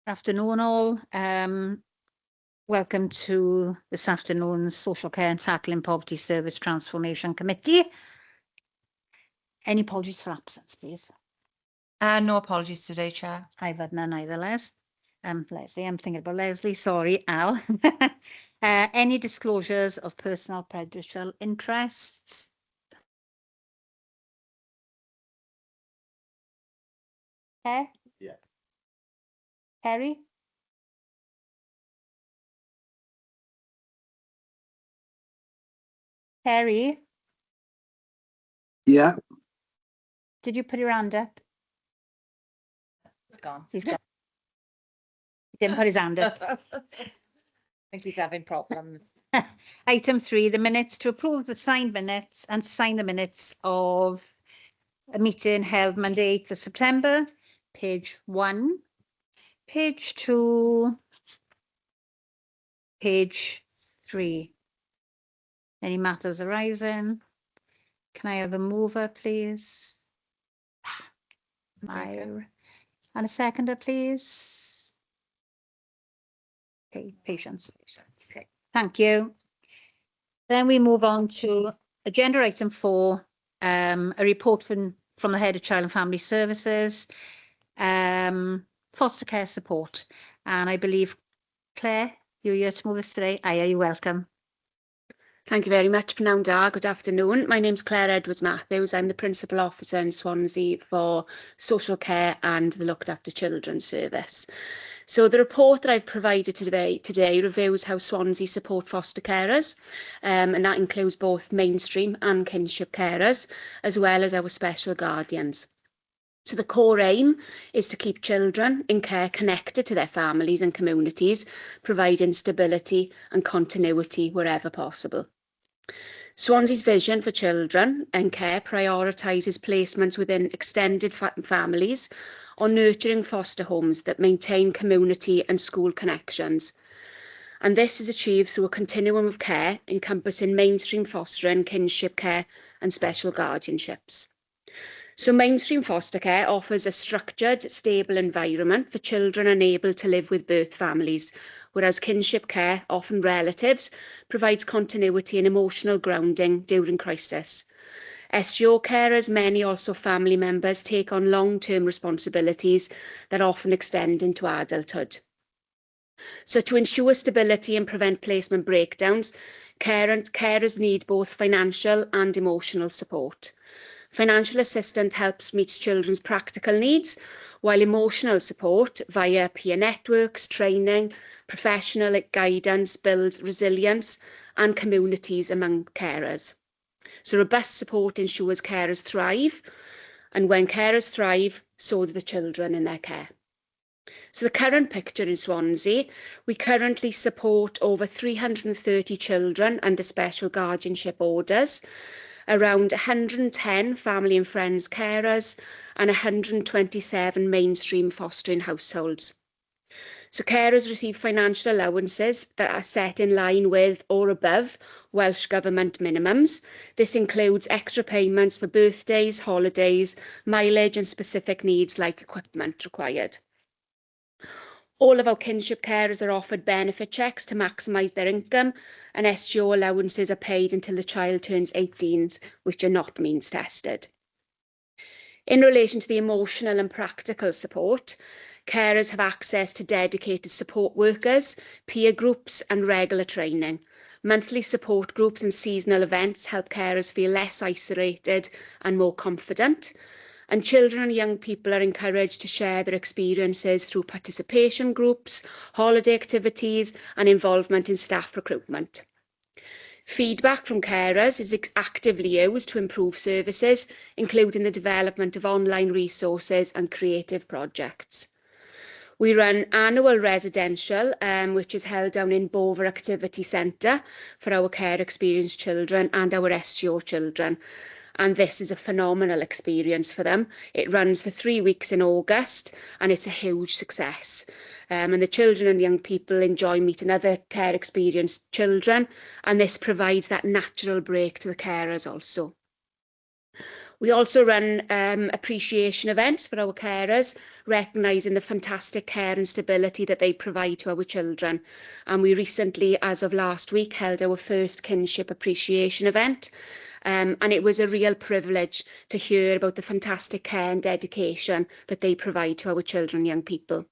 Afternoon all. Welcome to this afternoon's Social Care and Tackling Poverty Service Transformation Committee. Any apologies for absence, please? No apologies today, Chair. I've had none either, Leslie, I'm thinking about Leslie, sorry, Al. Any disclosures of personal prejudicial interests? Yeah. Harry? Harry? Yeah. Did you put your hand up? It's gone. He's gone. He didn't put his hand up. I think he's having problems. Item 3, the minutes to approve the signed minutes and sign the minutes of a meeting held Monday, 8th of September, page 1, page 2, page 3. Any matters arising? Can I have a mover, please? And a seconder, please. Okay, patience. Okay, thank you. Then we move on to agenda item 4, a report from the Head of Child and Family Services, foster care support. And I believe, Claire, you're here to move this today. Are you welcome? Thank you very much, Pnawn Da. Good afternoon. My name's Claire Edwards-Matthews. I'm the Principal Officer in Swansea for Social Care and the Looked After Children Service. So the report that I've provided today reviews how Swansea support foster carers, and that includes both mainstream and kinship carers, as well as our special guardians. So the core aim is to keep children in care connected to their families and communities, providing stability and continuity wherever possible. Swansea's vision for children and care prioritises placements within extended families or nurturing foster homes that maintain community and school connections. And this is achieved through a continuum of care encompassing mainstream fostering, kinship care and special guardianships. So mainstream foster care offers a structured, stable environment for children unable to live with birth families, whereas kinship care, often relatives, provides continuity and emotional grounding during crisis. SGO carers, many also family members, take on long-term responsibilities that often extend into adulthood. So to ensure stability and prevent placement breakdowns, carers need both financial and emotional support. Financial assistance helps meet children's practical needs, while emotional support via peer networks, training, professional guidance builds resilience and communities among carers. So robust support ensures carers thrive, and when carers thrive, so do the children in their care. So the current picture in Swansea, we currently support over 330 children under special guardianship orders, around 110 family and friends carers and 127 mainstream fostering households. So carers receive financial allowances that are set in line with or above Welsh Government minimums. This includes extra payments for birthdays, holidays, mileage and specific needs like equipment required. All of our kinship carers are offered benefit checks to maximise their income, and SGO allowances are paid until the child turns 18, which are not means tested. In relation to the emotional and practical support, carers have access to dedicated support workers, peer groups and regular training. Monthly support groups and seasonal events help carers feel less isolated and more confident. And children and young people are encouraged to share their experiences through participation groups, holiday activities and involvement in staff recruitment. Feedback from carers is actively used to improve services, including the development of online resources and creative projects. We run annual residential, which is held down in Bover Activity Centre for our care experienced children and our SGO children. And this is a phenomenal experience for them. It runs for 3 weeks in August and it's a huge success. And the children and young people enjoy meeting other care experienced children, and this provides that natural break to the carers also. We also run appreciation events for our carers, recognising the fantastic care and stability that they provide to our children. And we recently, as of last week, held our first kinship appreciation event. And it was a real privilege to hear about the fantastic care and dedication that they provide to our children and young people.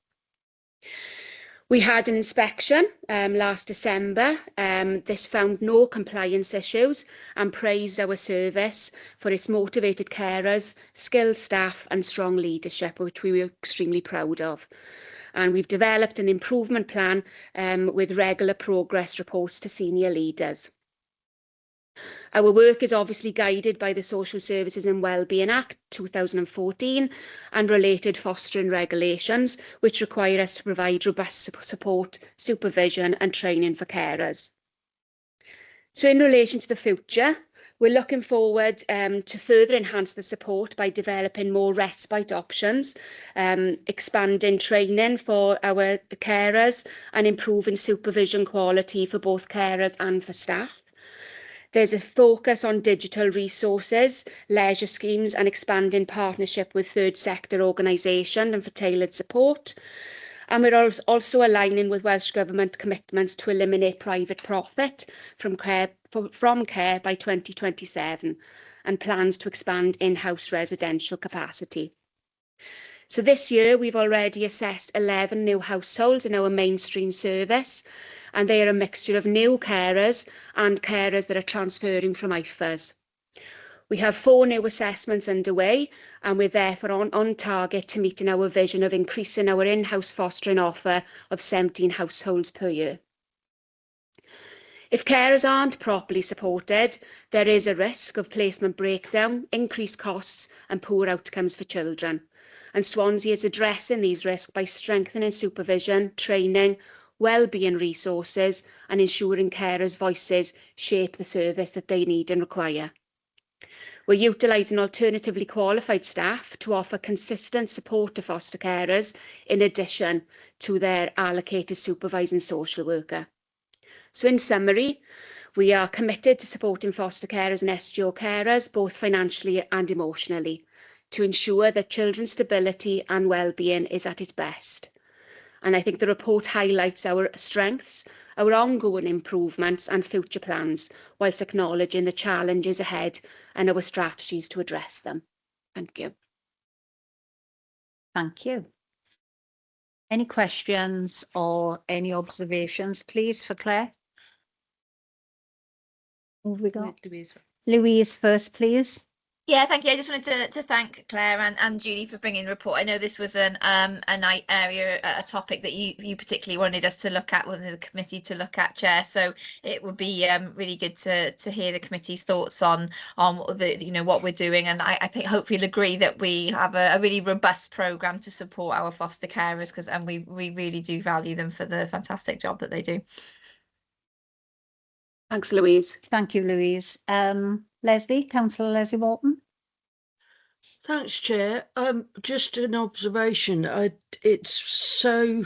We had an inspection last December. This found no compliance issues and praised our service for its motivated carers, skilled staff and strong leadership, which we were extremely proud of. And we've developed an improvement plan with regular progress reports to senior leaders. Our work is obviously guided by the Social Services and Wellbeing Act 2014 and related fostering regulations, which require us to provide robust support, supervision and training for carers. So in relation to the future, we're looking forward to further enhance the support by developing more respite options, expanding training for our carers and improving supervision quality for both carers and for staff. There's a focus on digital resources, leisure schemes and expanding partnership with third sector organisations and for tailored support. And we're also aligning with Welsh Government commitments to eliminate private profit from care by 2027 and plans to expand in-house residential capacity. So this year we've already assessed 11 new households in our mainstream service, and they are a mixture of new carers and carers that are transferring from IFAs. We have 4 new assessments underway, and we're therefore on target to meeting our vision of increasing our in-house fostering offer of 17 households per year. If carers aren't properly supported, there is a risk of placement breakdown, increased costs and poor outcomes for children. And Swansea is addressing these risks by strengthening supervision, training, wellbeing resources and ensuring carers' voices shape the service that they need and require. We're utilising alternatively qualified staff to offer consistent support to foster carers in addition to their allocated supervising social worker. So in summary, we are committed to supporting foster carers and SGO carers both financially and emotionally to ensure that children's stability and well-being is at its best. And I think the report highlights our strengths, our ongoing improvements and future plans, whilst acknowledging the challenges ahead and our strategies to address them. Thank you. Thank you. Any questions or any observations, please, for Claire? Who have we got? Louise first, please. Yeah, thank you. I just wanted to thank Claire and Julie for bringing the report. I know this was a topic that you particularly wanted us to look at, wanted the committee to look at, Chair. So it would be really good to hear the committee's thoughts on the what we're doing. And I think hopefully you'll agree that we have a really robust programme to support our foster carers and we really do value them for the fantastic job that they do. Thanks, Louise. Thank you, Louise. Leslie, Councillor Leslie Walton. Thanks, Chair. Just an observation. It's so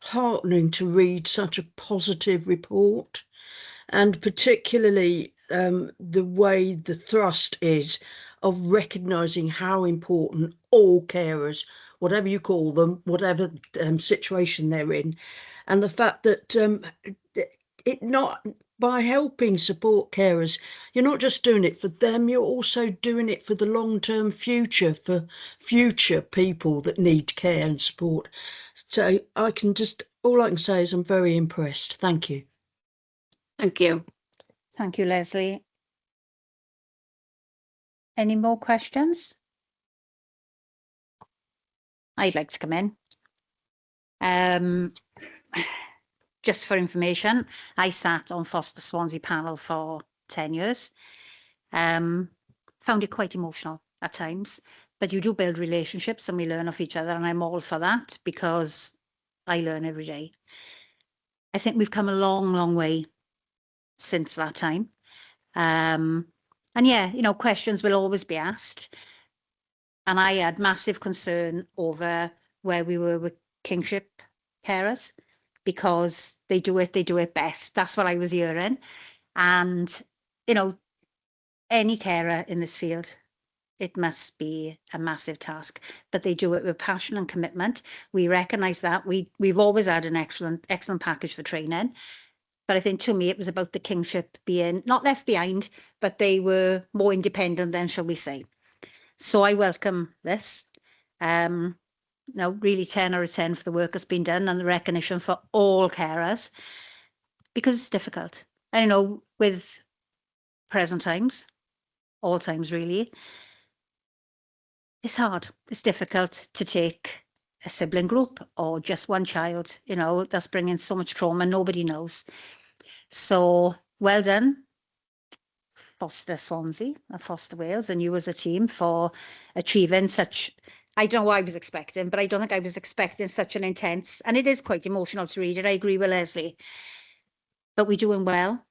heartening to read such a positive report, and particularly the way the thrust is of recognising how important all carers, whatever you call them, whatever situation they're in, and the fact that it not by helping support carers, you're not just doing it for them, you're also doing it for the long-term future, for future people that need care and support. So all I can say is I'm very impressed. Thank you. Thank you. Thank you, Leslie. Any more questions? I'd like to come in. Just for information, I sat on Foster Swansea panel for 10 years. Found it quite emotional at times, but you do build relationships and we learn off each other, and I'm all for that because I learn every day. I think we've come a long, long way since that time. And yeah, questions will always be asked. And I had massive concern over where we were with kingship carers, because they do it best. That's what I was hearing. And, any carer in this field it must be a massive task, but they do it with passion and commitment. We recognise that. We've always had an excellent package for training. But I think to me, it was about the kingship being not left behind, but they were more independent then, shall we say. So I welcome this. No, really 10 out of 10 for the work that's been done and the recognition for all carers, because it's difficult. I know with present times, all times really, it's hard. It's difficult to take a sibling group or just one child, you know, that's bringing so much trauma, nobody knows. So well done, Foster Swansea and Foster Wales, and you as a team for achieving such, I don't know what I was expecting, but I don't think I was expecting such an intense, and it is quite emotional to read it. I agree with Leslie, but we're doing well.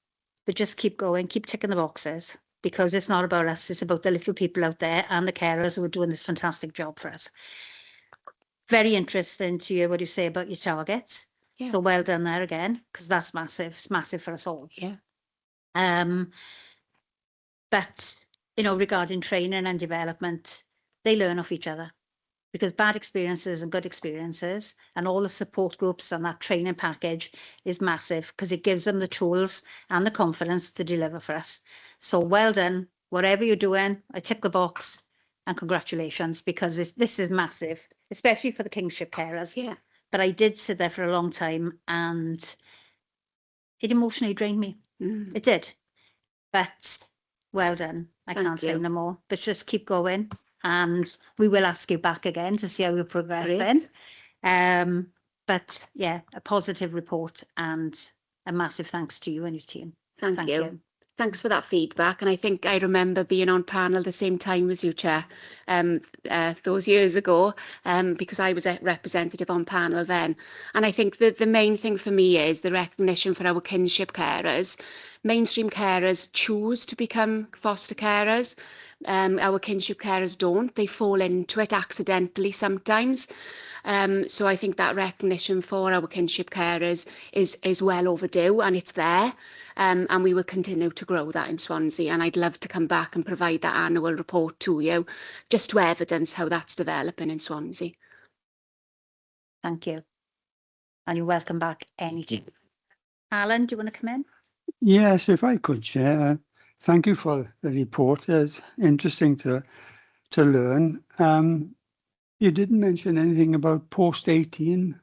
But just keep going, keep ticking the boxes, because it's not about us, it's about the little people out there and the carers who are doing this fantastic job for us. Very interesting to hear what you say about your targets. Yeah. So well done there again, because that's massive. It's massive for us all. Yeah. But, you know, regarding training and development, they learn off each other, because bad experiences and good experiences and all the support groups and that training package is massive, because it gives them the tools and the confidence to deliver for us. So well done, whatever you're doing, I tick the box, and congratulations, because this is massive, especially for the kingship carers. Yeah. But I did sit there for a long time and it emotionally drained me. Mm. It did. But well done. I Thank can't say you. no more, but just keep going. And we will ask you back again to see how you're progressing. But yeah, a positive report and a massive thanks to you and your team. Thank you. Thanks for that feedback. And I think I remember being on panel the same time as you, Chair, those years ago, because I was a representative on panel then. And I think that the main thing for me is the recognition for our kinship carers. Mainstream carers choose to become foster carers. Our kinship carers don't. They fall into it accidentally sometimes. So I think that recognition for our kinship carers is well overdue, and it's there. And we will continue to grow that in Swansea. And I'd love to come back and provide that annual report to you, just to evidence how that's developing in Swansea. Thank you. And you're welcome back anytime. Alan, do you want to come in? Yes, if I could, Chair. Thank you for the report. It's interesting to learn. You didn't mention anything about post-18,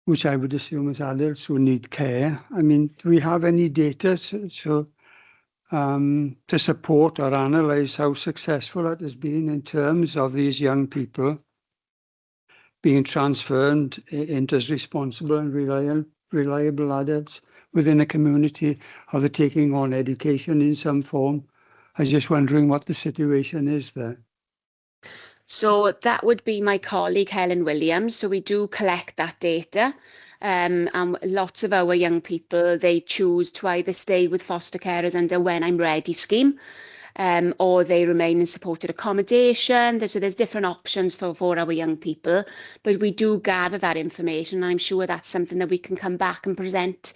which I would assume is adults who need care. I mean, do we have any data to support or analyse how successful it has been in terms of these young people being transferred into as responsible and reliable adults within a community, or they're taking on education in some form? I was just wondering what the situation is there. So that would be my colleague, Helen Williams. So we do collect that data. And lots of our young people, they choose to either stay with foster carers under When I'm Ready scheme, or they remain in supported accommodation. So there's different options for our young people, but we do gather that information. I'm sure that's something that we can come back and present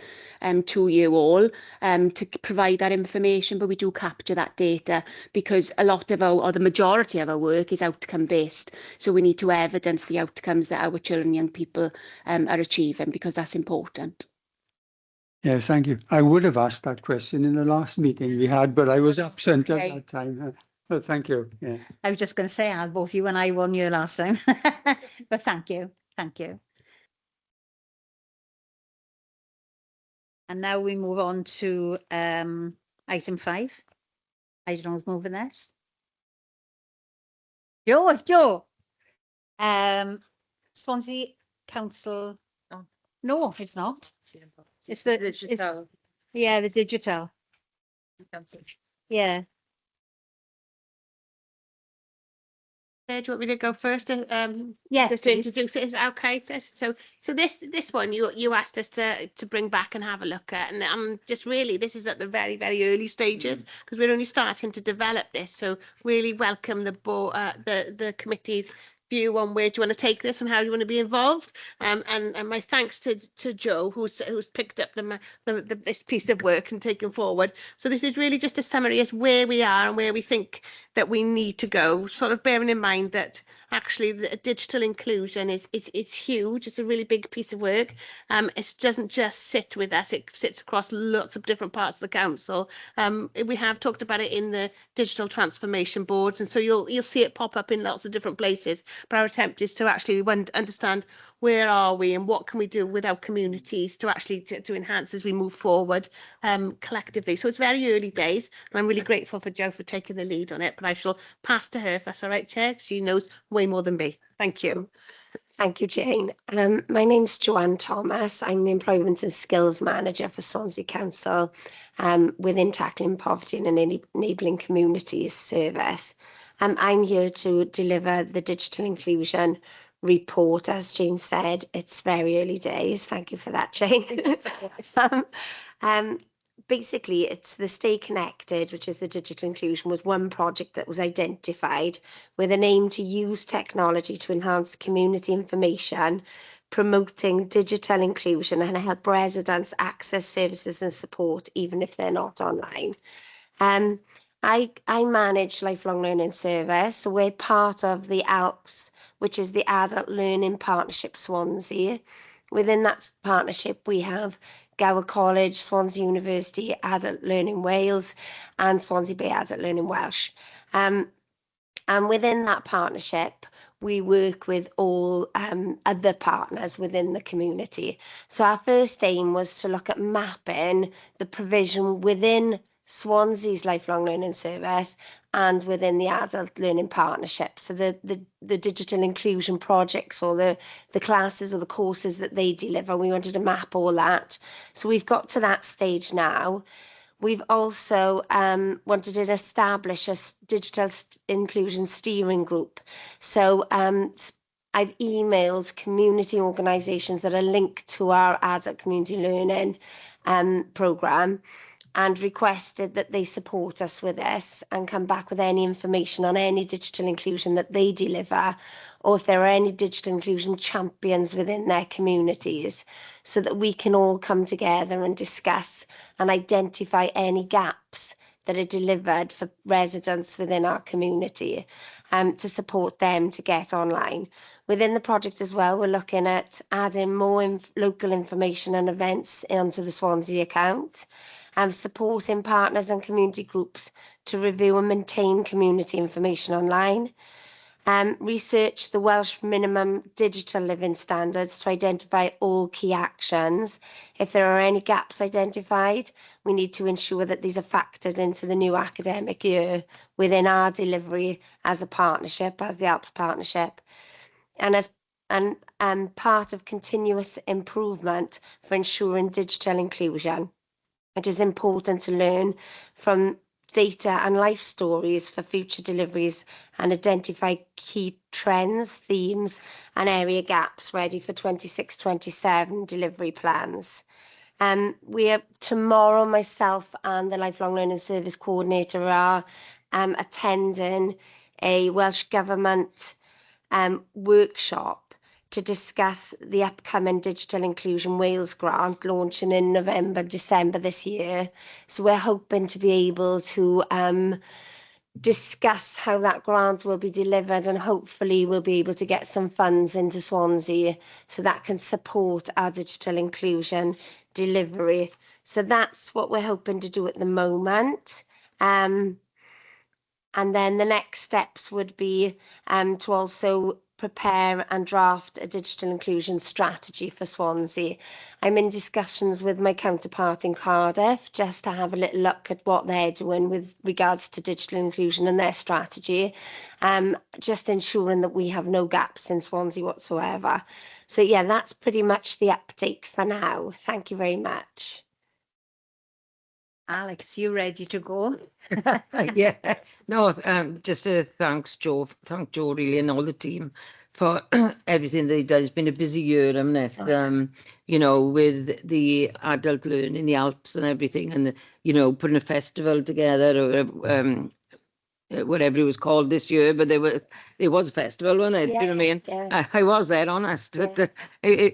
to you all, to provide that information. But we do capture that data, because a lot of or the majority of our work is outcome based. So we need to evidence the outcomes that our children and young people are achieving, because that's important. Yeah, thank you. I would have asked that question in the last meeting we had, but I was absent Okay. at that time. But thank you. Yeah. I was just going to say, Al, both you and I won you last time. But thank you. Thank you. And now we move on to item 5. I don't know who's moving this. It's Joe. Swansea Council. Oh. No, it's not. It's the digital. Yeah, the digital. Yeah. Do you want me to go first? Yes, Just to please. introduce it. Is that okay? So this one you asked us to bring back and have a look at, and just really this is at the very early stages, because we're only starting to develop this. So really welcome the board, the committee's view on where do you want to take this and how you want to be involved. And my thanks to Joe, who's picked up this piece of work and taken forward. So this is really just a summary as where we are and where we think that we need to go, sort of bearing in mind that actually the digital inclusion is huge. It's a really big piece of work. It doesn't just sit with us, it sits across lots of different parts of the council. We have talked about it in the digital transformation boards, and so you'll see it pop up in lots of different places. But our attempt is to actually understand where are we and what can we do with our communities to actually to enhance as we move forward collectively. So it's very early days, and I'm really grateful for Jo for taking the lead on it, but I shall pass to her if that's all right, Chair. She knows way more than me. Thank you. Thank you, Jane. My name's Joanne Thomas. I'm the Employment and Skills Manager for Swansea Council within Tackling Poverty and Enabling Communities service. I'm here to deliver the digital inclusion report. As Jane said, it's very early days. Thank you for that, Jane. Basically, it's the Stay Connected, which is the digital inclusion, was one project that was identified with an aim to use technology to enhance community information, promoting digital inclusion and help residents access services and support even if they're not online. I manage Lifelong Learning Service, so we're part of the ALPS, which is the Adult Learning Partnership Swansea. Within that partnership, we have Gower College, Swansea University Adult Learning Wales, and Swansea Bay Adult Learning Welsh. And within that partnership, we work with all other partners within the community. So our first aim was to look at mapping the provision within Swansea's Lifelong Learning Service and within the Adult Learning Partnership. So the digital inclusion projects or the classes or the courses that they deliver, we wanted to map all that. So we've got to that stage now. We've also wanted to establish a digital inclusion steering group. So I've emailed community organisations that are linked to our adult community learning programme and requested that they support us with this and come back with any information on any digital inclusion that they deliver, or if there are any digital inclusion champions within their communities, so that we can all come together and discuss and identify any gaps that are delivered for residents within our community to support them to get online. Within the project as well, we're looking at adding more local information and events onto the Swansea account, supporting partners and community groups to review and maintain community information online, research the Welsh minimum digital living standards to identify all key actions. If there are any gaps identified, we need to ensure that these are factored into the new academic year within our delivery as a partnership, as the ALPS partnership, and as part of continuous improvement for ensuring digital inclusion. It is important to learn from data and life stories for future deliveries and identify key trends, themes and area gaps ready for 26-27 delivery plans. Tomorrow, myself and the Lifelong Learning Service Coordinator are attending a Welsh Government workshop to discuss the upcoming Digital Inclusion Wales grant launching in November, December this year. So we're hoping to be able to discuss how that grant will be delivered, and hopefully we'll be able to get some funds into Swansea so that can support our digital inclusion delivery. So that's what we're hoping to do at the moment. And then the next steps would be to also prepare and draft a digital inclusion strategy for Swansea. I'm in discussions with my counterpart in Cardiff just to have a little look at what they're doing with regards to digital inclusion and their strategy, just ensuring that we have no gaps in Swansea whatsoever. So yeah, that's pretty much the update for now. Thank you very much. Alex, you ready to go? Yeah, no, just thank Joe really and all the team for everything they've done. It's been a busy year, hasn't it? You know, with the adult learning, the Alps and everything, and you know, putting a festival together, or whatever it was called this year, but it was a festival, wasn't it? Do you know what I mean? Yeah. I was there, honest. Yeah. But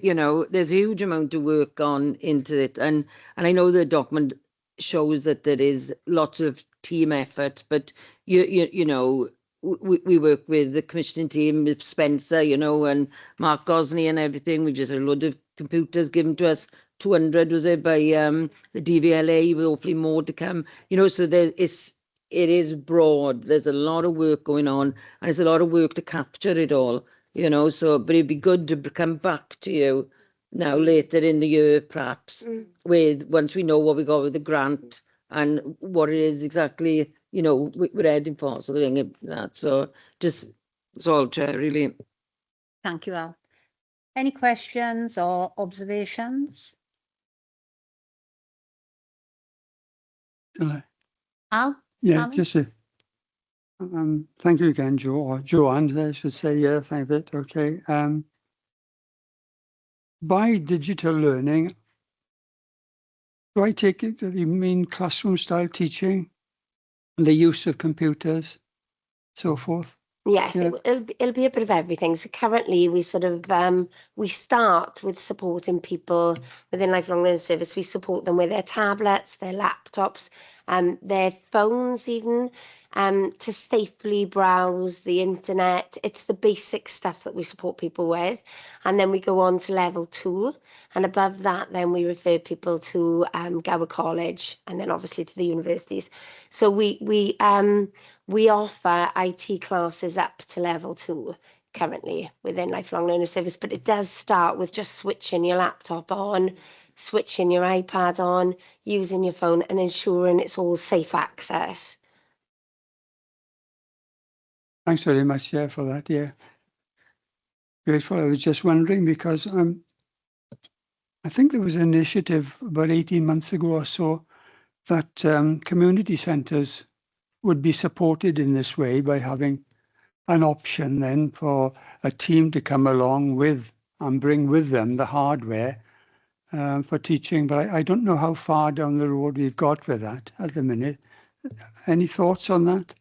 you know, there's a huge amount of work gone into it, and I know the document shows that there is lots of team effort, but you know, we work with the commissioning team with Spencer, you know, and Mark Gosney and everything. We just had a load of computers given to us. 200 was it by the DVLA, with hopefully more to come. You know, so it is broad. There's a lot of work going on, and it's a lot of work to capture it all. You know, so but it'd be good to come back to you now later in the year, perhaps, with once we know what we got with the grant and what it is exactly, you know, we're heading for. So that. So just it's all, Chair, really. Thank you, Al. Any questions or observations? Al? Yeah, Alan? just a, thank you again, Joe, or Joanne, I should say. Yeah, thank you. Okay. By digital learning, do I take it that you mean classroom style teaching, the use of computers, so forth? Yes, Yeah. it'll be a bit of everything. So currently we sort of we start with supporting people within lifelong learning service. We support them with their tablets, their laptops, their phones even, to safely browse the internet. It's the basic stuff that we support people with. And then we go on to level 2. And above that, then we refer people to Gower College and then obviously to the universities. So we offer IT classes up to level 2 currently within lifelong learner service, but it does start with just switching your laptop on, switching your iPad on, using your phone and ensuring it's all safe access. Thanks very much, yeah, for that. Yeah, grateful. I was just wondering because I think there was an initiative about 18 months ago or so that community centres would be supported in this way by having an option then for a team to come along with and bring with them the hardware for teaching. But I don't know how far down the road we've got with that at the minute. Any thoughts on that?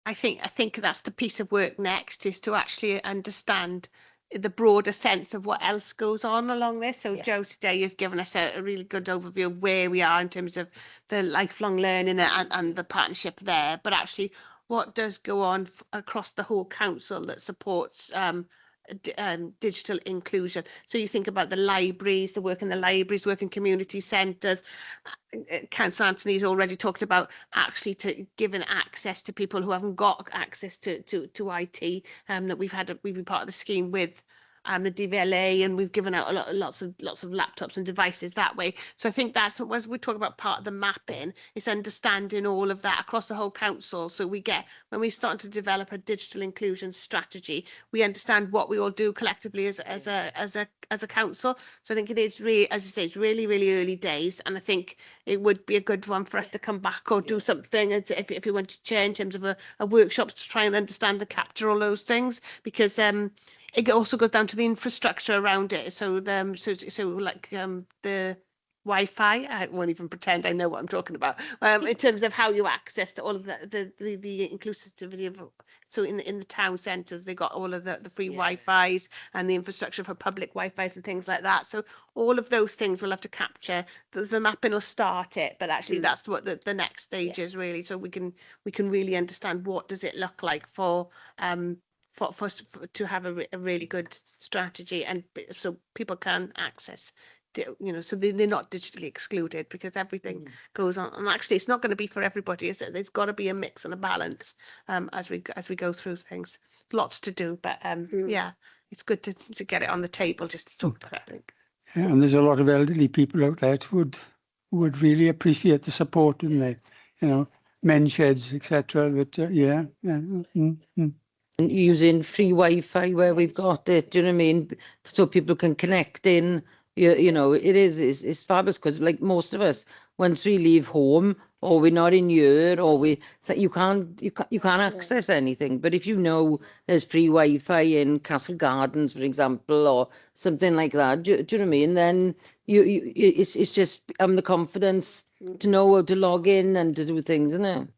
I think that's the piece of work next, is to actually understand the broader sense of what else goes on along this. So Joe today has given us a really good overview of where we are in terms of the lifelong learning and the partnership there, but actually what does go on across the whole council that supports digital inclusion. So you think about the libraries, the work in the libraries, work in community centres. Councillor Anthony's already talked about actually giving access to people who haven't got access to IT, that we've been part of the scheme with the DVLA, and we've given out lots of laptops and devices that way. So I think that's what, as we talk about part of the mapping, is understanding all of that across the whole council. So we get, when we start to develop a digital inclusion strategy, we understand what we all do collectively as a council. So I think it is really, as you say, it's really early days, and I think it would be a good one for us to come back or do something if you want to chair in terms of a workshop to try and understand and capture all those things, because it also goes down to the infrastructure around it. So like the Wi-Fi, I won't even pretend I know what I'm talking about, in terms of how you access all of the inclusivity of, so in the town centres, they got all of the free Wi-Fis and the infrastructure for public Wi-Fis and things like that. So all of those things we'll have to capture. The mapping will start it, but actually that's what the next stage is really. So we can really understand what does it look like for to have a really good strategy, and so people can access, you know, so they're not digitally excluded, because everything goes on. And actually it's not going to be for everybody, is it? There's got to be a mix and a balance as we go through things. Lots to do, but yeah, it's good to get it on the table just to talk about it. Yeah, and there's a lot of elderly people out there who would really appreciate the support, wouldn't they? You know, men's sheds, etc. That And using free Wi-Fi where we've got it, do you know what I mean? So people can connect in. You know, it's fabulous, because like most of us, once we leave home or we're not in year, or you can't access anything. But if you know there's free Wi-Fi in Castle Gardens, for example, or something like that, do you know what I mean? Then it's just the confidence to know how to log in and to do things, isn't it?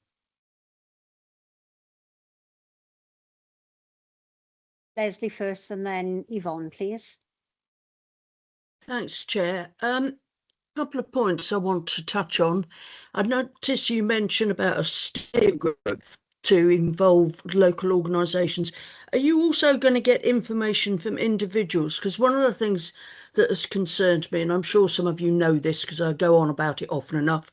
Leslie first and then Yvonne, please. Thanks, Chair. Couple of points I want to touch on. I noticed you mentioned about a steering group to involve local organisations. Are you also going to get information from individuals? Because one of the things that has concerned me, and I'm sure some of you know this because I go on about it often enough,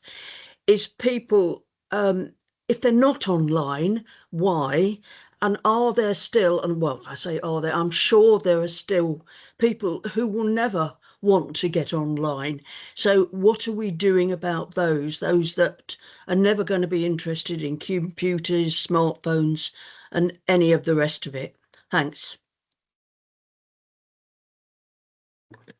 is people, if they're not online, why? And are there still, and well, I say are there, I'm sure there are still people who will never want to get online. So what are we doing about those that are never going to be interested in computers, smartphones, and any of the rest of it? Thanks.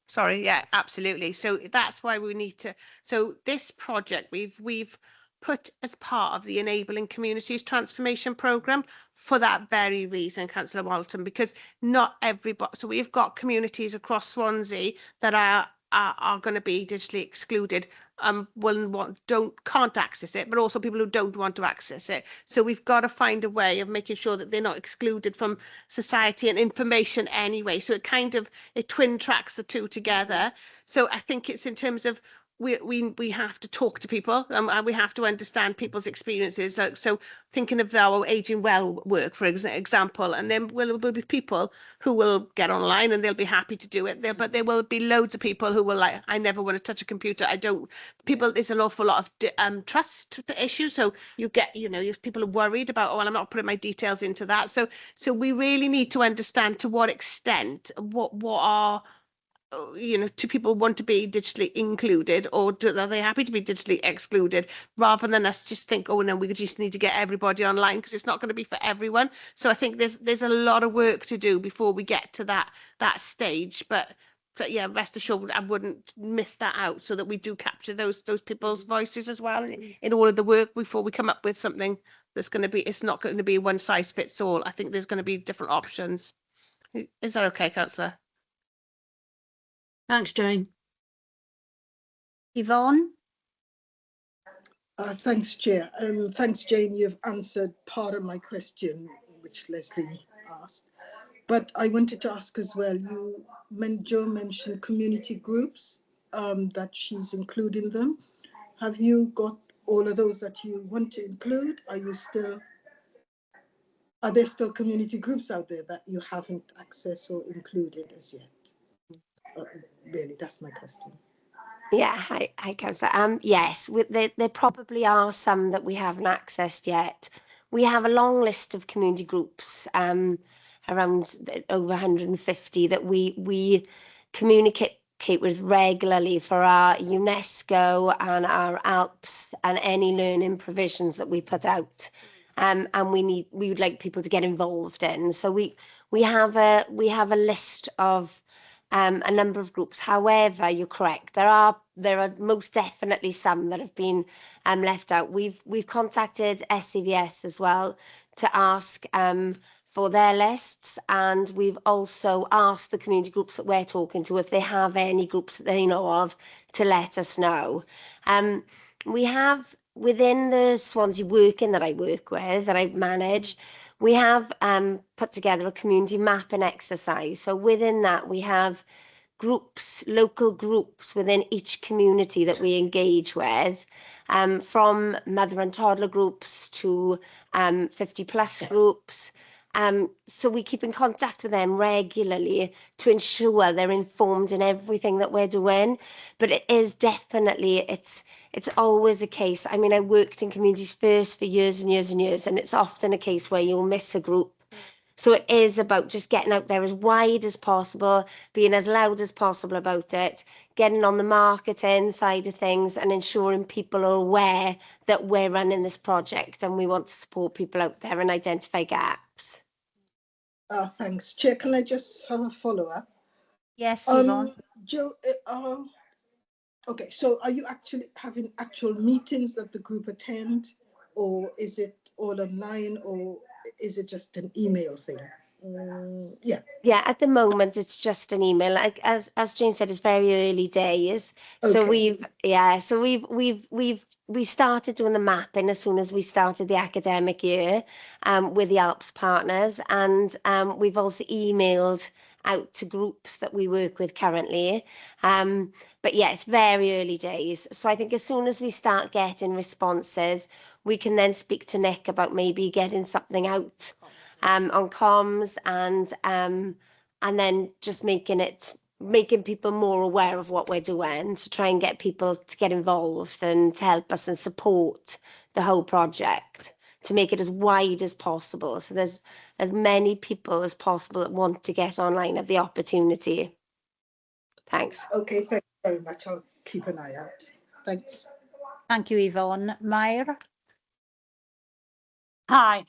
Sorry, yeah, absolutely. So that's why we need to, so this project we've put as part of the Enabling Communities Transformation Programme for that very reason, Councillor Walton, because not everybody, so we've got communities across Swansea that are going to be digitally excluded, can't access it, but also people who don't want to access it. So we've got to find a way of making sure that they're not excluded from society and information anyway. So it twin tracks the two together. So I think it's in terms of we have to talk to people and we have to understand people's experiences. So thinking of our Aging Well work, for example, and then will be people who will get online and they'll be happy to do it there, but there will be loads of people who will like, I never want to touch a computer. There's an awful lot of trust issues. So you get, if people are worried about, oh, well, I'm not putting my details into that. So we really need to understand to what extent, what are, do people want to be digitally included, or are they happy to be digitally excluded, rather than us just think, oh no, we just need to get everybody online, because it's not going to be for everyone. So I think there's a lot of work to do before we get to that stage, but yeah, rest assured I wouldn't miss that out, so that we do capture those people's voices as well in all of the work before we come up with something that's going to be, it's not going to be one size fits all. I think there's going to be different options. Is that okay, Councillor? Thanks, Jane. Yvonne? Thanks, Chair. Thanks, Jane. You've answered part of my question, which Leslie asked. But I wanted to ask as well, Joe mentioned community groups, that she's including them. Have you got all of those that you want to include? Are there still community groups out there that you haven't accessed or included as yet? Really, that's my question. Yeah, hi, Councillor. Yes, there probably are some that we haven't accessed yet. We have a long list of community groups, around over 150 that we communicate with regularly for our UNESCO and our Alps and any learning provisions that we put out. And we would like people to get involved in. So we have a list of a number of groups. However, you're correct. There are most definitely some that have been left out. We've contacted SCVS as well to ask for their lists, and we've also asked the community groups that we're talking to if they have any groups that they know of to let us know. We have within the Swansea working that I work with, that I manage, we have put together a community mapping exercise. So within that, we have groups, local groups within each community that we engage with, from mother and toddler groups to 50+ groups. So we keep in contact with them regularly to ensure they're informed in everything that we're doing. But it is definitely, it's always a case. I mean, I worked in communities first for years and years and years, and it's often a case where you'll miss a group. So it is about just getting out there as wide as possible, being as loud as possible about it, getting on the marketing side of things and ensuring people are aware that we're running this project and we want to support people out there and identify gaps. Thanks. Chair, can I just have a follow-up? Yes, Yvonne. Joe, okay, so are you actually having actual meetings that the group attend, or is it all online, or is it just an email thing? Yeah. Yeah, at the moment it's just an email. Like as Jane said, it's very early days. So Okay. we started doing the mapping as soon as we started the academic year with the Alps partners, and we've also emailed out to groups that we work with currently. But yeah, it's very early days. So I think as soon as we start getting responses, we can then speak to Nick about maybe getting something out on comms, and then just making people more aware of what we're doing, to try and get people to get involved and to help us and support the whole project, to make it as wide as possible, so there's as many people as possible that want to get online have the opportunity. Thanks. Okay, thank you very much. I'll keep an eye out. Thanks. Thank you, Yvonne. Mair? Hi.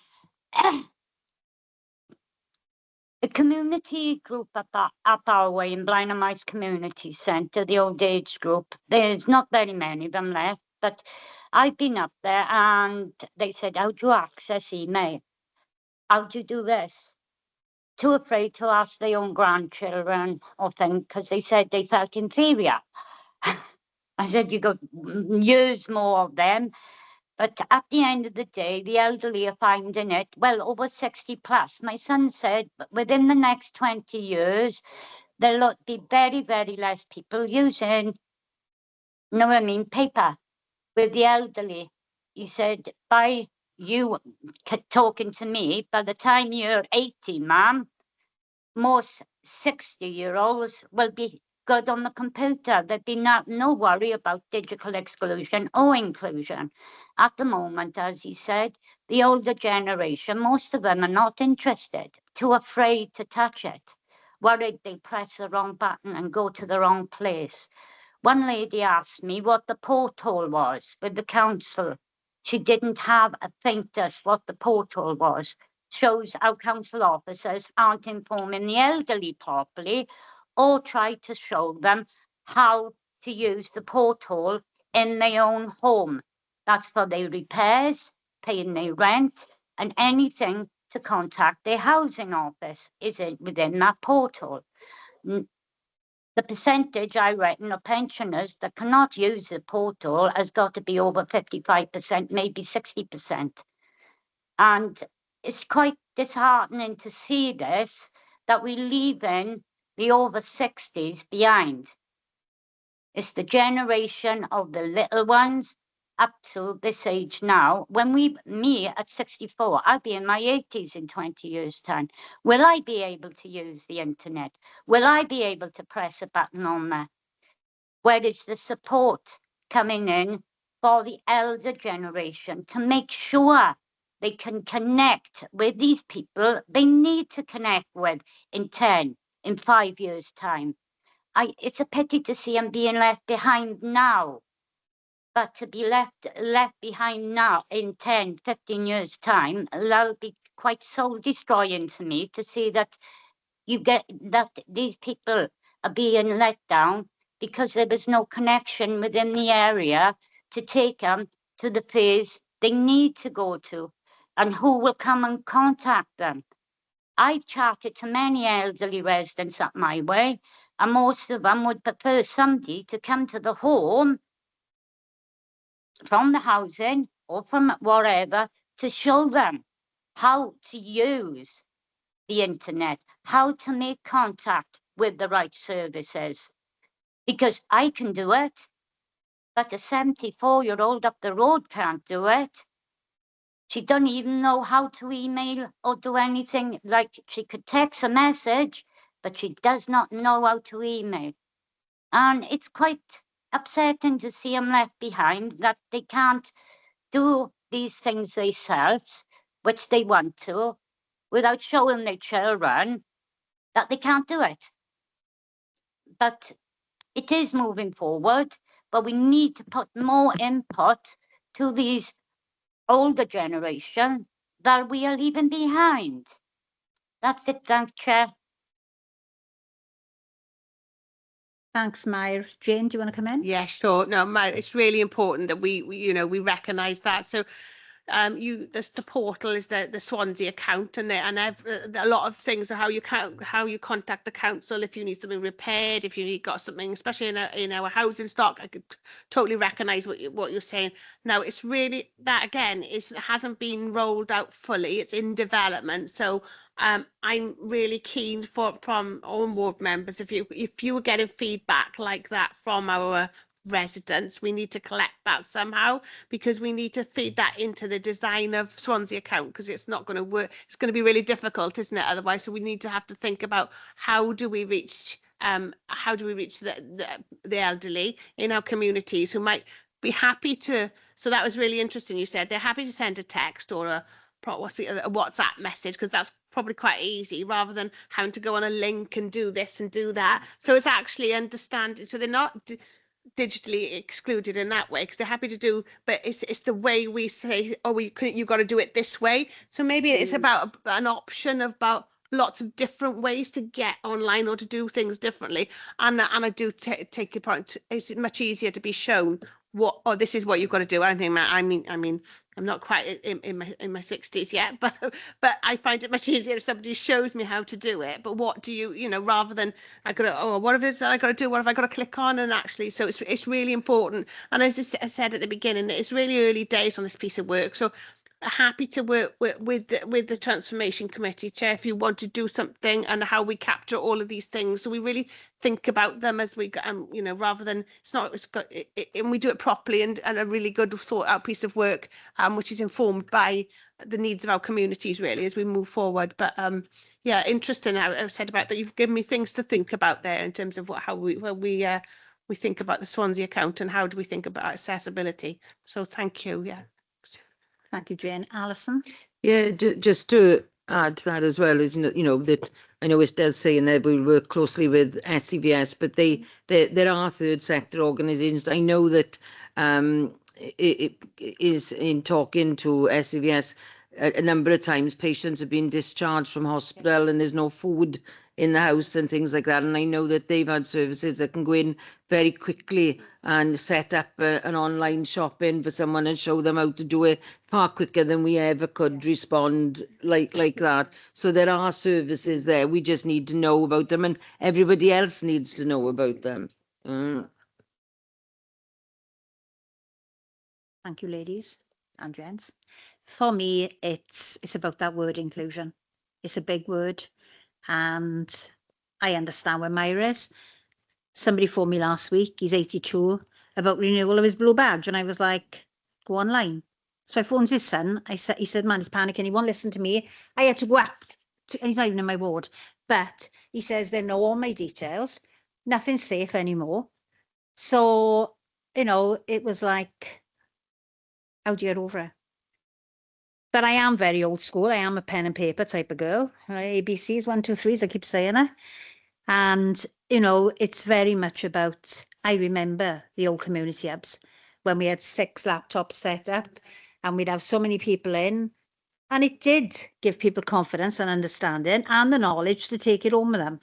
The community group at our way in Blaenau Community Centre, the old age group, there's not very many of them left, but I've been up there and they said, how do you access email? How do you do this? Too afraid to ask their own grandchildren or things, because they said they felt inferior. I said, you got years more of them. But at the end of the day, the elderly are finding it, well, over 60 plus. My son said within the next 20 years, there'll be very, very less people using, you know what I mean, paper with the elderly. He said, by you talking to me, by the time you're 80, ma'am, most 60-year-olds will be good on the computer. There'd be no worry about digital exclusion or inclusion. At the moment, as he said, the older generation, most of them are not interested, too afraid to touch it, worried they press the wrong button and go to the wrong place. One lady asked me what the porthole was with the council. She didn't have a faintest what the porthole was. Shows how council officers aren't informing the elderly properly, or try to show them how to use the porthole in their own home. That's for their repairs, paying their rent, and anything to contact their housing office is within that porthole. The percentage, I reckon, of pensioners that cannot use the portal has got to be over 55%, maybe 60%. And it's quite disheartening to see this, that we're leaving the over 60s behind. It's the generation of the little ones up to this age now. Me at 64, I'll be in my 80s in 20 years' time. Will I be able to use the internet? Will I be able to press a button on there? Where is the support coming in for the elder generation to make sure they can connect with these people they need to connect with in 5 years' time? It's a pity to see them being left behind now, but to be left behind now in 10, 15 years' time, that'll be quite soul destroying to me, to see that these people are being let down because there was no connection within the area to take them to the phase they need to go to, and who will come and contact them. I've chatted to many elderly residents up my way, and most of them would prefer somebody to come to the home from the housing or from wherever to show them how to use the internet, how to make contact with the right services. Because I can do it, but a 74-year-old up the road can't do it. She doesn't even know how to email or do anything. Like, she could text a message, but she does not know how to email. And it's quite upsetting to see them left behind, that they can't do these things themselves, which they want to, without showing their children that they can't do it. But it is moving forward, but we need to put more input to these older generation that we are leaving behind. That's it, thank Chair. Thanks, Mair. Jane, do you want to come in? Yeah, sure. No, it's really important that we recognise that. So the portal is the Swansea account, and a lot of things are how you contact the council if you need something repaired, if you got something, especially in our housing stock. I could totally recognise what you're saying. Now it's really that again hasn't been rolled out fully. It's in development, so I'm really keen from all board members, if you were getting feedback like that from our residents, we need to collect that somehow, because we need to feed that into the design of Swansea account, because it's not going to work. It's going to be really difficult, isn't it? Otherwise, so we need to have to think about how do we reach the elderly in our communities who might be happy to. So that was really interesting. You said they're happy to send a text or a WhatsApp message, because that's probably quite easy, rather than having to go on a link and do this and do that. So it's actually understanding. So they're not digitally excluded in that way, because they're happy to do, but it's the way we say, oh, you got to do it this way. So maybe it's about an option about lots of different ways to get online or to do things differently. And I do take your point. It's much easier to be shown this is what you've got to do. I mean, I'm not quite in my 60s yet, but I find it much easier if somebody shows me how to do it. But what do you rather than I got to, what if it's I got to do, what have I got to click on, and actually, so it's really important. And as I said at the beginning, it's really early days on this piece of work, so happy to work with the transformation committee chair if you want to do something, and how we capture all of these things, so we really think about them as we go, rather than and we do it properly and a really good thought out piece of work, which is informed by the needs of our communities really as we move forward. But yeah, interesting how I've said about that. You've given me things to think about there in terms of how we think about the Swansea account and how do we think about accessibility. So thank you. Yeah. Thank you, Jane. Alison? Yeah, just to add to that as well is, that I know it does say in there we work closely with SCVS, but there are third sector organisations. I know that it is in talking to SCVS a number of times, patients have been discharged from hospital and there's no food in the house and things like that. And I know that they've had services that can go in very quickly and set up an online shopping for someone and show them how to do it far quicker than we ever could respond like that. So there are services there. We just need to know about them, and everybody else needs to know about them. Thank you, ladies and gents. For me, it's about that word inclusion. It's a big word, and I understand where Myra is. Somebody phoned me last week, he's 82, about renewal of his blue badge, and I was like, go online. So I phoned his son. He said, man, he's panicking, he won't listen to me. I had to go up, and he's not even in my ward, but he says they know all my details, nothing's safe anymore. So, it was like, how do you get over it? But I am very old school. I am a pen and paper type of girl. ABCs, 1, 2, 3s, I keep saying it. And, it's very much about, I remember the old community hubs when we had 6 laptops set up and we'd have so many people in. And it did give people confidence and understanding and the knowledge to take it home with them.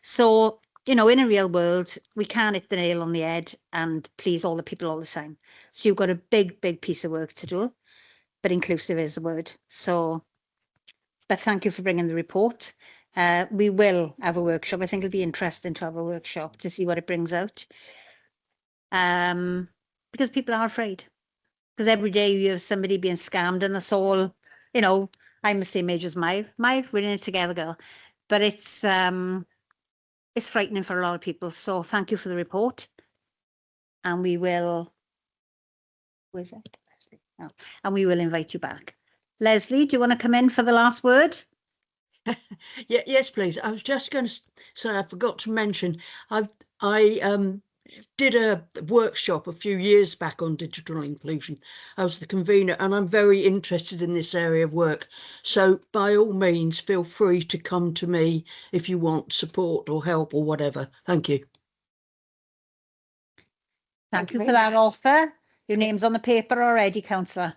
So, in a real world, we can't hit the nail on the head and please all the people all the time. So you've got a big, big piece of work to do. But inclusive is the word. So, but thank you for bringing the report. We will have a workshop. I think it'll be interesting to have a workshop to see what it brings out. Because people are afraid. Because every day you have somebody being scammed, and that's all, I'm the same age as we're in it together, girl. But it's frightening for a lot of people. So thank you for the report. And we will, where's that? Oh, and we will invite you back. Leslie, do you want to come in for the last word? Yeah, yes, please. I was just going to say, I forgot to mention, I did a workshop a few years back on digital inclusion. I was the convener, and I'm very interested in this area of work. So by all means, feel free to come to me if you want support or help or whatever. Thank you. Thank you for that offer. Your name's on the paper already, councillor.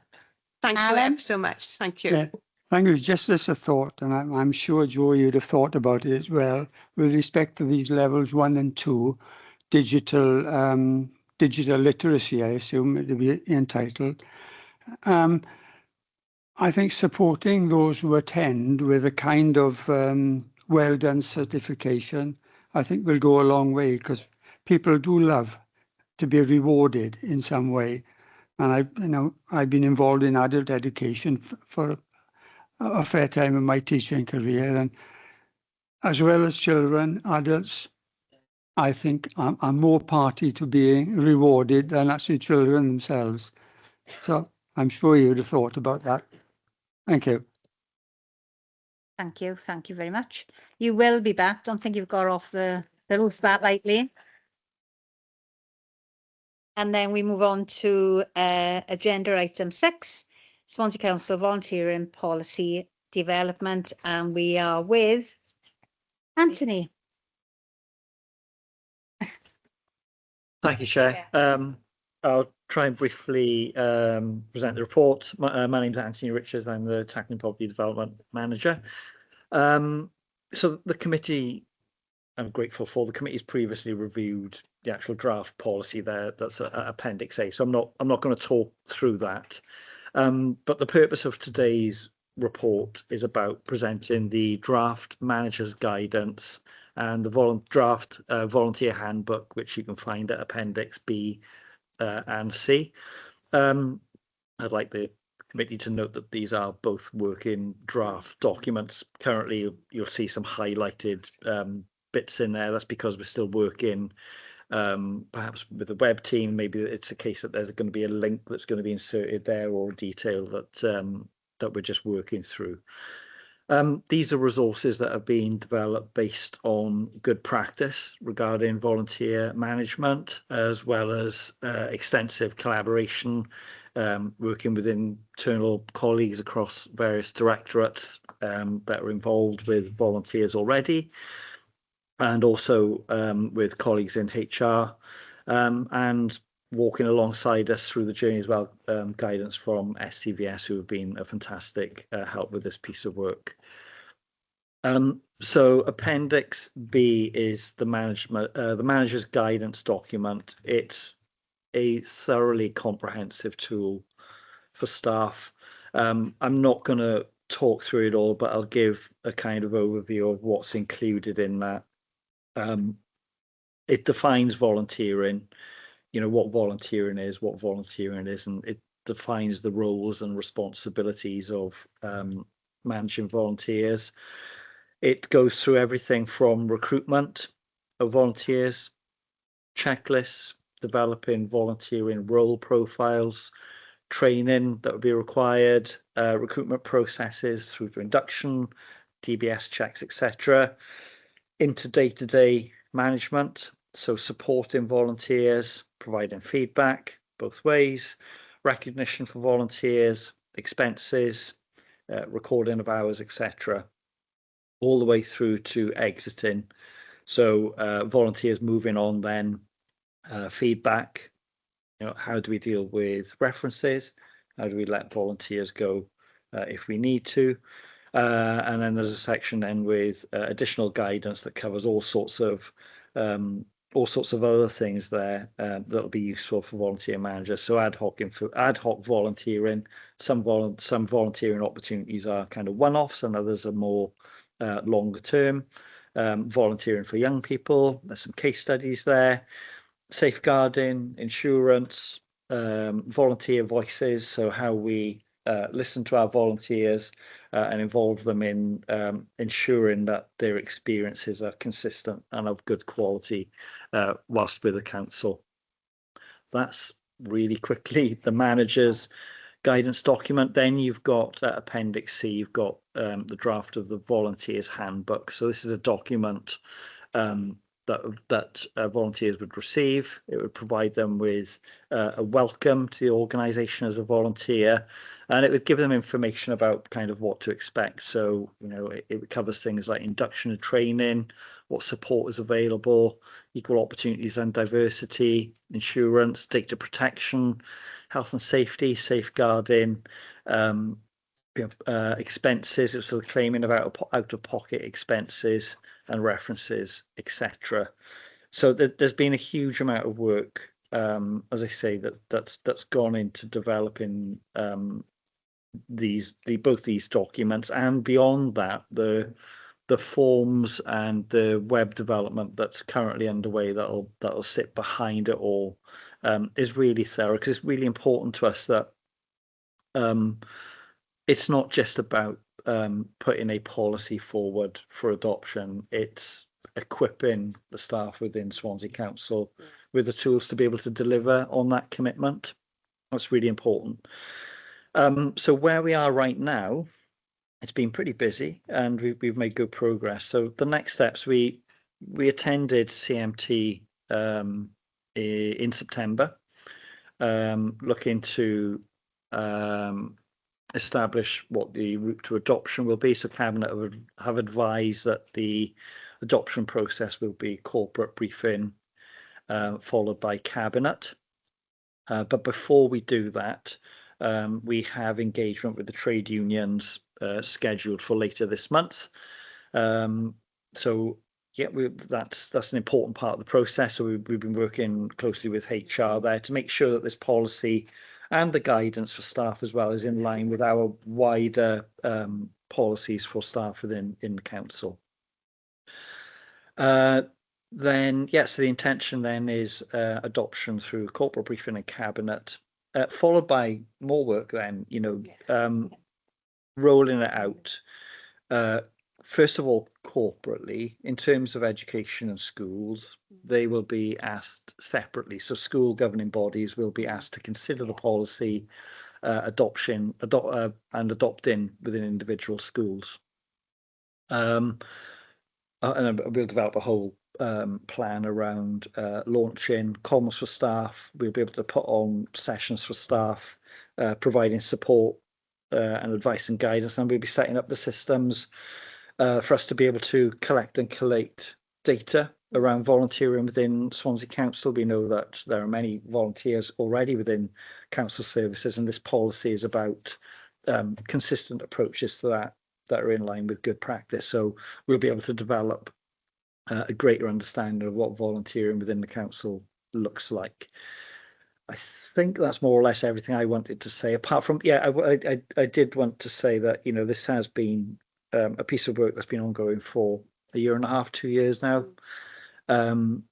Thank you ever so much. Thank you. Yeah, thank you. Just as a thought, and I'm sure, Joe, you'd have thought about it as well, with respect to these levels 1 and 2, digital literacy, I assume it would be entitled. I think supporting those who attend with a kind of well done certification, I think will go a long way, because people do love to be rewarded in some way. And I've been involved in adult education for a fair time in my teaching career, and as well as children, adults, I think I'm more party to being rewarded than actually children themselves. So I'm sure you'd have thought about that. Thank you. Thank you. Thank you very much. You will be back. Don't think you've got off the roof that lightly. And then we move on to agenda item 6, Swansea Council Volunteering Policy Development. And we are with Anthony. Thank you, Chair. I'll try and briefly present the report. My name is Anthony Richards. I'm the Technical Property Development Manager. So the committee, I'm grateful for, the committee's previously reviewed the actual draft policy there. That's Appendix A. So I'm not going to talk through that. But the purpose of today's report is about presenting the draft manager's guidance and the draft volunteer handbook, which you can find at Appendix B and C. I'd like the committee to note that these are both working draft documents. Currently, you'll see some highlighted bits in there. That's because we're still working perhaps with the web team. Maybe it's a case that there's going to be a link that's going to be inserted there, or detail that we're just working through. These are resources that have been developed based on good practice regarding volunteer management, as well as extensive collaboration, working with internal colleagues across various directorates that are involved with volunteers already, and also with colleagues in HR, and walking alongside us through the journey as well, guidance from SCVS, who have been a fantastic help with this piece of work. So Appendix B is the manager's guidance document. It's a thoroughly comprehensive tool for staff. I'm not going to talk through it all, but I'll give a kind of overview of what's included in that. It defines volunteering, what volunteering is, what volunteering isn't. It defines the roles and responsibilities of managing volunteers. It goes through everything from recruitment of volunteers, checklists, developing volunteering role profiles, training that would be required, recruitment processes through to induction, DBS checks, etc., into day-to-day management, so supporting volunteers, providing feedback both ways, recognition for volunteers, expenses, recording of hours, etc., all the way through to exiting. So volunteers moving on then, feedback, how do we deal with references? How do we let volunteers go if we need to? And then there's a section then with additional guidance that covers all sorts of other things there that'll be useful for volunteer managers. So ad hoc volunteering. Some volunteering opportunities are kind of one-offs, and others are more longer term. Volunteering for young people. There's some case studies there. Safeguarding, insurance, volunteer voices. So how we listen to our volunteers and involve them in ensuring that their experiences are consistent and of good quality whilst with the council. That's really quickly the manager's guidance document. Then you've got Appendix C, you've got the draft of the volunteers handbook. So this is a document that volunteers would receive. It would provide them with a welcome to the organisation as a volunteer, and it would give them information about kind of what to expect. So, it covers things like induction and training, what support is available, equal opportunities and diversity, insurance, data protection, health and safety, safeguarding, expenses, so claiming of out-of-pocket expenses and references, etc. So there's been a huge amount of work, as I say, that's gone into developing both these documents, and beyond that, the forms and the web development that's currently underway that'll sit behind it all, is really thorough, because it's really important to us that it's not just about putting a policy forward for adoption. It's equipping the staff within Swansea Council with the tools to be able to deliver on that commitment. That's really important. So where we are right now, it's been pretty busy, and we've made good progress. So the next steps, we attended CMT in September, looking to establish what the route to adoption will be. So Cabinet have advised that the adoption process will be corporate briefing, followed by Cabinet. But before we do that, we have engagement with the trade unions scheduled for later this month. So yeah, that's an important part of the process. So we've been working closely with HR there to make sure that this policy and the guidance for staff as well is in line with our wider policies for staff within the council. Then yes, the intention then is adoption through corporate briefing and Cabinet, followed by more work then, rolling it out. First of all, corporately, in terms of education and schools, they will be asked separately. So school governing bodies will be asked to consider the policy and adopting within individual schools. And we'll develop a whole plan around launching comms for staff. We'll be able to put on sessions for staff, providing support and advice and guidance, and we'll be setting up the systems for us to be able to collect and collate data around volunteering within Swansea Council. We know that there are many volunteers already within council services, and this policy is about consistent approaches to that are in line with good practice. So we'll be able to develop a greater understanding of what volunteering within the council looks like. I think that's more or less everything I wanted to say. Apart from, I did want to say that, this has been a piece of work that's been ongoing for a year and a half, 2 years now. And,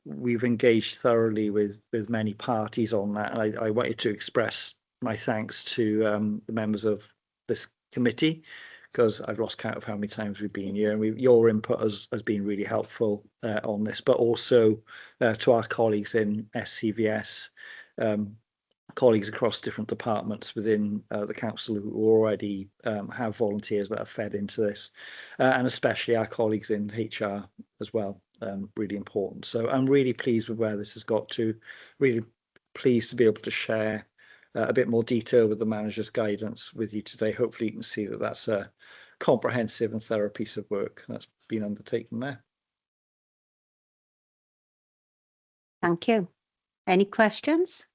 we've engaged thoroughly with many parties on that. And I wanted to express my thanks to the members of this committee, because I've lost count of how many times we've been here, and your input has been really helpful on this, but also to our colleagues in SCVS, colleagues across different departments within the council who already have volunteers that are fed into this, and especially our colleagues in HR as well, really important. So I'm really pleased with where this has got to, really pleased to be able to share a bit more detail with the manager's guidance with you today. Hopefully you can see that that's a comprehensive and thorough piece of work that's been undertaken there. Thank you. Any questions?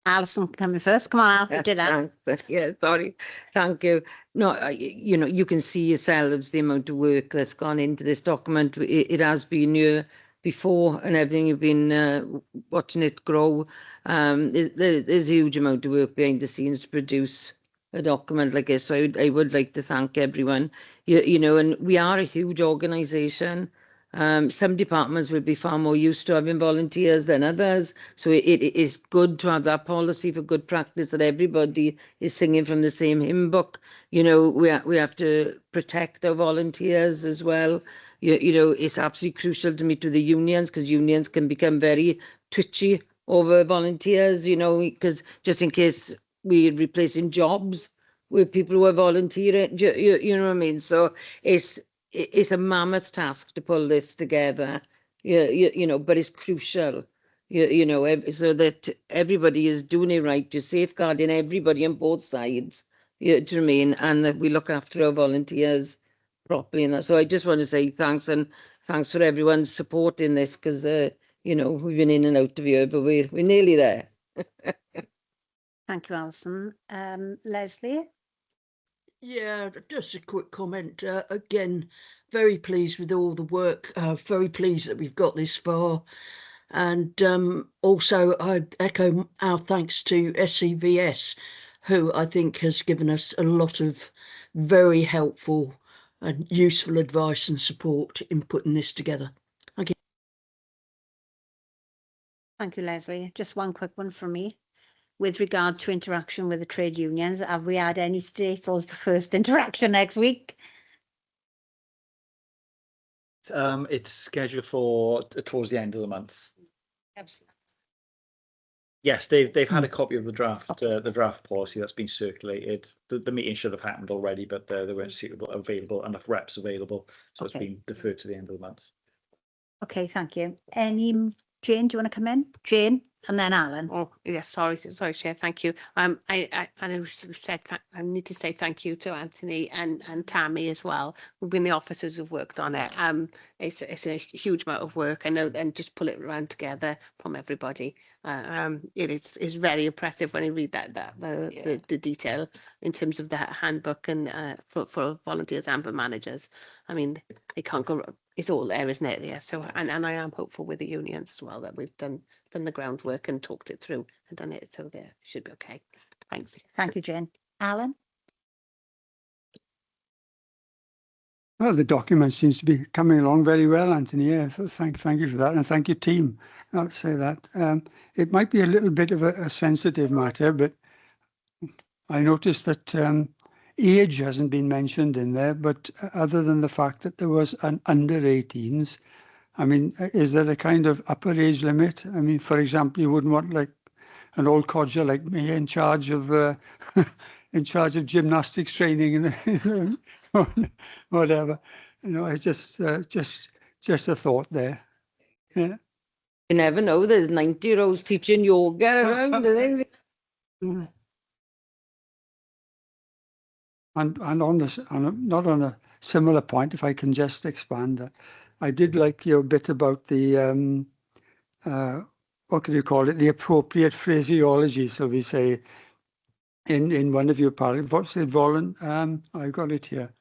Alison coming first. Come on, Alison, do that. Thanks. Yeah, sorry. Thank you. No, you can see yourselves the amount of work that's gone into this document. It has been here before and everything. You've been watching it grow. There's a huge amount of work behind the scenes to produce a document like this. So I would like to thank everyone. And we are a huge organisation. Some departments will be far more used to having volunteers than others. So it is good to have that policy for good practice, that everybody is singing from the same hymn book. We have to protect our volunteers as well. It's absolutely crucial to meet with the unions, because unions can become very twitchy over volunteers, because just in case we're replacing jobs with people who are volunteering, you know what I mean? So it's a mammoth task to pull this together, but it's crucial, so that everybody is doing it right. You're safeguarding everybody on both sides, do you know what I mean? And that we look after our volunteers properly. And so I just want to say thanks, and thanks for everyone's support in this, because, we've been in and out of here, but we're nearly there. Thank you, Alison. Leslie? Yeah, just a quick comment. Again, very pleased with all the work. Very pleased that we've got this far. And also I echo our thanks to SCVS, who I think has given us a lot of very helpful and useful advice and support in putting this together. Thank you. Thank you, Leslie. Just one quick one from me. With regard to interaction with the trade unions, have we had any states, or is the first interaction next week? It's scheduled for towards the end of the month. Absolutely. Yes, they've had a copy of the draft policy that's been circulated. The meeting should have happened already, but there weren't enough reps available, so it's Okay. been deferred to the end of the month. Okay, thank you. Jane, do you want to come in? Jane, and then Alan. Oh, yes, sorry, Chair, thank you. I need to say thank you to Anthony and Tammy as well, who've been the officers who've worked on it. It's a huge amount of work, I know, and just pull it around together from everybody. It's very impressive when you read the detail in terms of the handbook and for volunteers and for managers. I mean, it can't go. It's all there, isn't it? Yeah. So, and I am hopeful with the unions as well that we've done the groundwork and talked it through and done it. So there should be okay. Thanks. Thank you, Jane. Alan? Well, the document seems to be coming along very well, Anthony. Yeah, so thank you for that, and thank you, team. I'll say that. It might be a little bit of a sensitive matter, but I noticed that age hasn't been mentioned in there, but other than the fact that there was an under 18s, I mean, is there a kind of upper age limit? I mean, for example, you wouldn't want like an old codger like me in charge of in charge of gymnastics training and whatever. You know, it's just a thought there. Yeah. You never know, there's 90-year-olds teaching yoga around. I think. Mm. And on this, not on a similar point, if I can just expand, I did like your bit about the what can you call it? The appropriate phraseology. So we say in one of your paragraphs, what's it? I've got it here.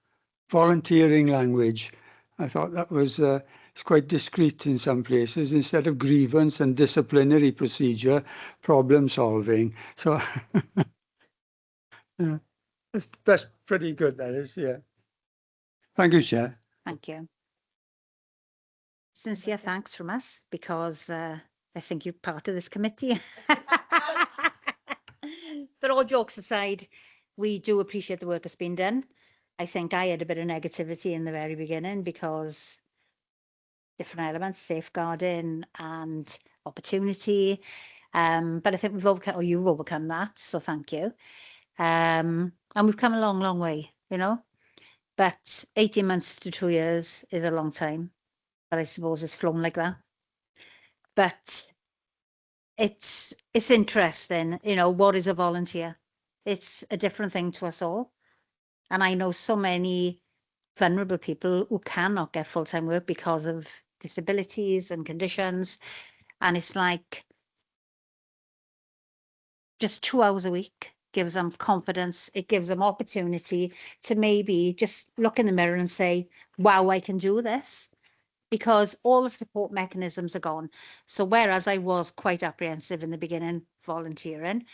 Volunteering language. I thought that was it's quite discreet in some places. Instead of grievance and disciplinary procedure, problem solving. So yeah, that's pretty good. That is, yeah. Thank you, Chair. Thank you. Sincere thanks from us, because I think you're part of this committee. But all jokes aside, we do appreciate the work that's been done. I think I had a bit of negativity in the very beginning because different elements, safeguarding and opportunity. But I think we've overcome, or you've overcome that, so thank you. And we've come a long, long way, you know. But 18 months to 2 years is a long time. But I suppose it's flown like that. But it's interesting, you know, what is a volunteer? It's a different thing to us all. And I know so many vulnerable people who cannot get full-time work because of disabilities and conditions. And it's like just 2 hours a week gives them confidence. It gives them opportunity to maybe just look in the mirror and say, wow, I can do this. Because all the support mechanisms are gone. So whereas I was quite apprehensive in the beginning, volunteering,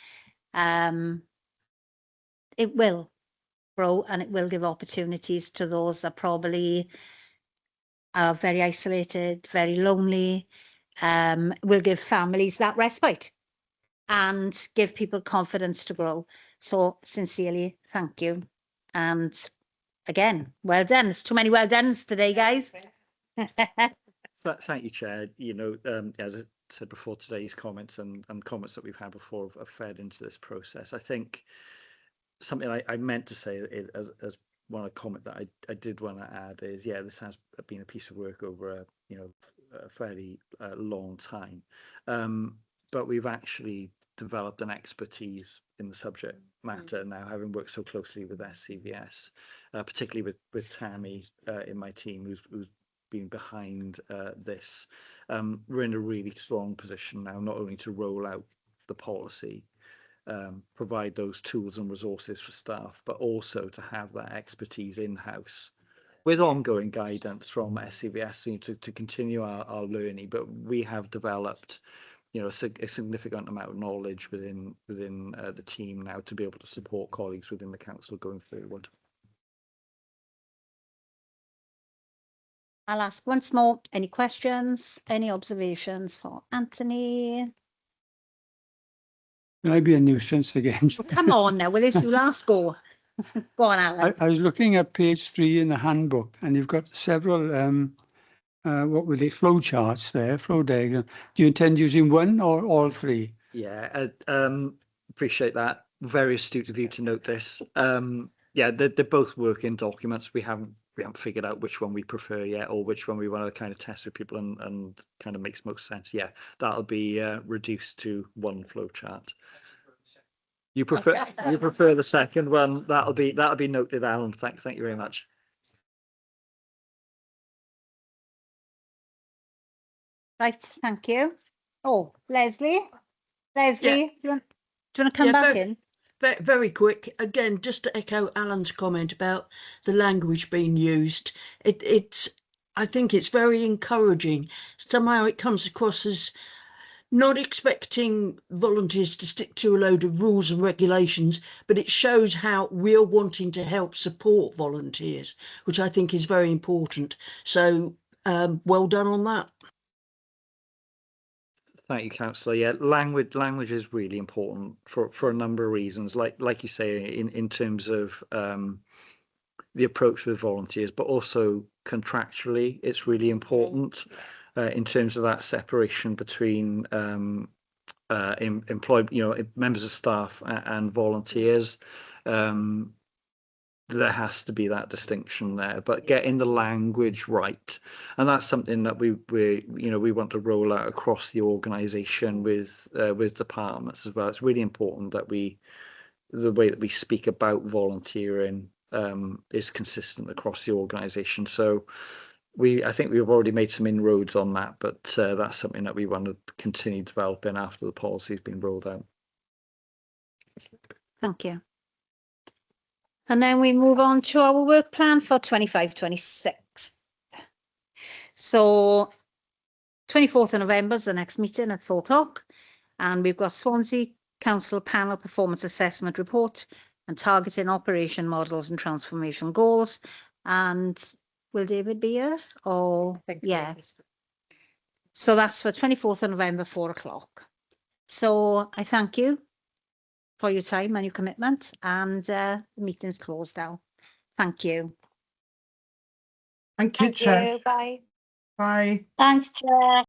it will grow and it will give opportunities to those that probably are very isolated, very lonely. Will give families that respite and give people confidence to grow. So sincerely, thank you. And again, well done. There's too many well dones today, guys. Thank you, Chair. You know, as I said before, today's comments and comments that we've had before have fed into this process. I think something I meant to say as one comment that I did want to add is, yeah, this has been a piece of work over a fairly long time, but we've actually developed an expertise in the subject matter now, having worked so closely with SCVS, particularly with Tammy in my team, who's been behind this. We're in a really strong position now, not only to roll out the policy, provide those tools and resources for staff, but also to have that expertise in-house with ongoing guidance from SCVS to continue our learning, but we have developed, you know, a significant amount of knowledge within the team now to be able to support colleagues within the council going forward. I'll ask once more, any questions, any observations for Anthony? Can I be a nuisance again? Well, come on now, well, it's your last go. Go on, Alan. I was looking at page 3 in the handbook, and you've got several, what were they, flow charts there, flow diagram. Do you intend using one or all 3? Yeah, appreciate that. Very astute of you to note this. Yeah, they're both working documents. We haven't figured out which one we prefer yet, or which one we want to kind of test with people and kind of makes most sense. Yeah, that'll be reduced to one flow chart. You prefer the second one? That'll be noted, Alan. Thank you very much. Right, thank you. Oh, Leslie, do you want to come Yeah, back in? Very quick. Again, just to echo Alan's comment about the language being used, I think it's very encouraging. Somehow it comes across as not expecting volunteers to stick to a load of rules and regulations, but it shows how we're wanting to help support volunteers, which I think is very important. So well done on that. Thank you, Councillor. Yeah, language is really important for a number of reasons. Like you say, in terms of the approach with volunteers, but also contractually, it's really important in terms of that separation between employed, you know, members of staff and volunteers. There has to be that distinction there, but getting the language right, and that's something that we want to roll out across the organisation with departments as well. It's really important that the way that we speak about volunteering is consistent across the organisation. So I think we've already made some inroads on that, but that's something that we want to continue developing after the policy has been rolled out. Thank you. And then we move on to our work plan for 25-26. So 24th of November is the next meeting at 4 o'clock. And we've got Swansea Council Panel Performance Assessment Report and Targeting Operation Models and Transformation Goals. And will David be here? Or yeah. So that's for 24th of November, 4 o'clock. So I thank you for your time and your commitment, and the meeting's closed now. Thank you. Thank you, Chair. Bye. Bye. Thanks, Chair.